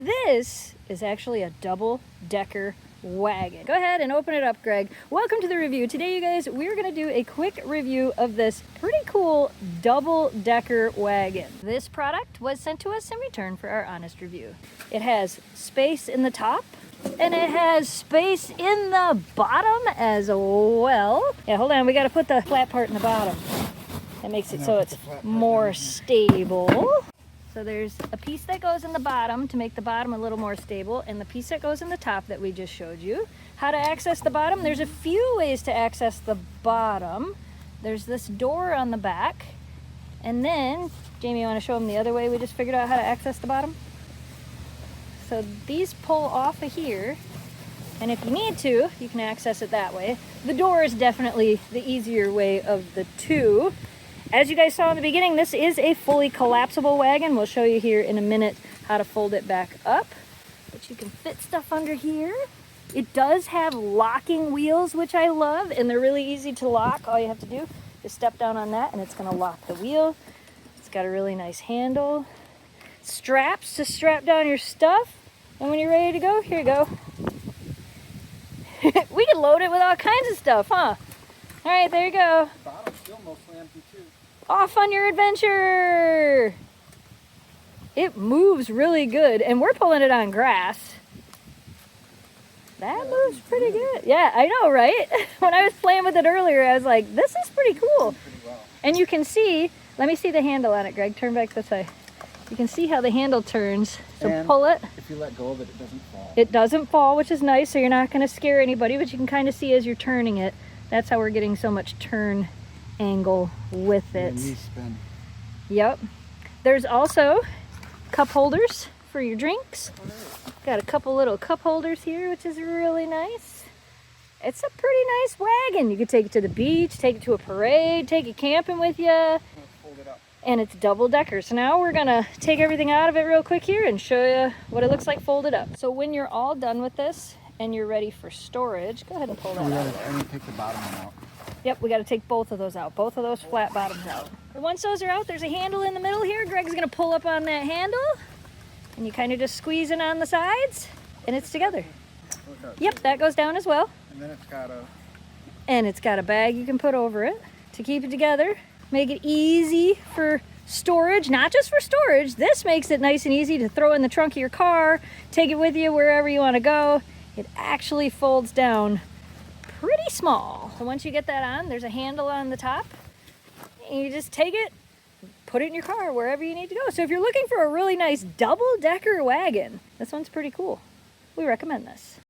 This is actually a double decker wagon. Go ahead and open it up, Greg. Welcome to the review. Today, you guys, we're gonna do a quick review of this pretty cool double decker wagon. This product was sent to us in return for our honest review. It has space in the top and it has space in the bottom as well. Yeah, hold on, we gotta put the flat part in the bottom. That makes it so it's more stable. So there's a piece that goes in the bottom to make the bottom a little more stable, and the piece that goes in the top that we just showed you. How to access the bottom? There's a few ways to access the bottom. There's this door on the back, and then, Jamie, you want to show them the other way we just figured out how to access the bottom? So these pull off of here, and if you need to, you can access it that way. The door is definitely the easier way of the two. As you guys saw in the beginning, this is a fully collapsible wagon. We'll show you here in a minute how to fold it back up. But you can fit stuff under here. It does have locking wheels, which I love, and they're really easy to lock. All you have to do is step down on that and it's gonna lock the wheel. It's got a really nice handle. Straps to strap down your stuff. And when you're ready to go, here you go. We can load it with all kinds of stuff, huh? All right, there you go. The bottom's still mostly empty too. Off on your adventure. It moves really good, and we're pulling it on grass. That moves pretty good. Yeah, I know, right? When I was playing with it earlier, I was like, this is pretty cool. And you can see, let me see the handle on it, Greg. Turn back this way. You can see how the handle turns. So and pull it. If you let go of it, it doesn't fall. It doesn't fall, which is nice, so you're not going to scare anybody, but you can kind of see as you're turning it. That's how we're getting so much turn angle with it. Spin. Yep. There's also cup holders for your drinks. Got a couple little cup holders here, which is really nice. It's a pretty nice wagon. You could take it to the beach, take it to a parade, take it camping with you. Fold it up. And it's double decker. So now we're gonna take everything out of it real quick here and show you what it looks like folded up. So when you're all done with this and you're ready for storage, go ahead and pull that out of there. I'm gonna take the bottom one out. Yep, we got to take both of those out, both of those flat bottoms out. And once those are out, there's a handle in the middle here. Greg's gonna pull up on that handle, and you kind of just squeeze it on the sides, and it's together. Yep, that goes down as well. And then it's got a bag you can put over it to keep it together. Make it easy for storage, not just for storage. This makes it nice and easy to throw in the trunk of your car, take it with you wherever you want to go. It actually folds down pretty small. So once you get that on, there's a handle on the top, and you just take it, put it in your car wherever you need to go. So if you're looking for a really nice double decker wagon, this one's pretty cool. We recommend this.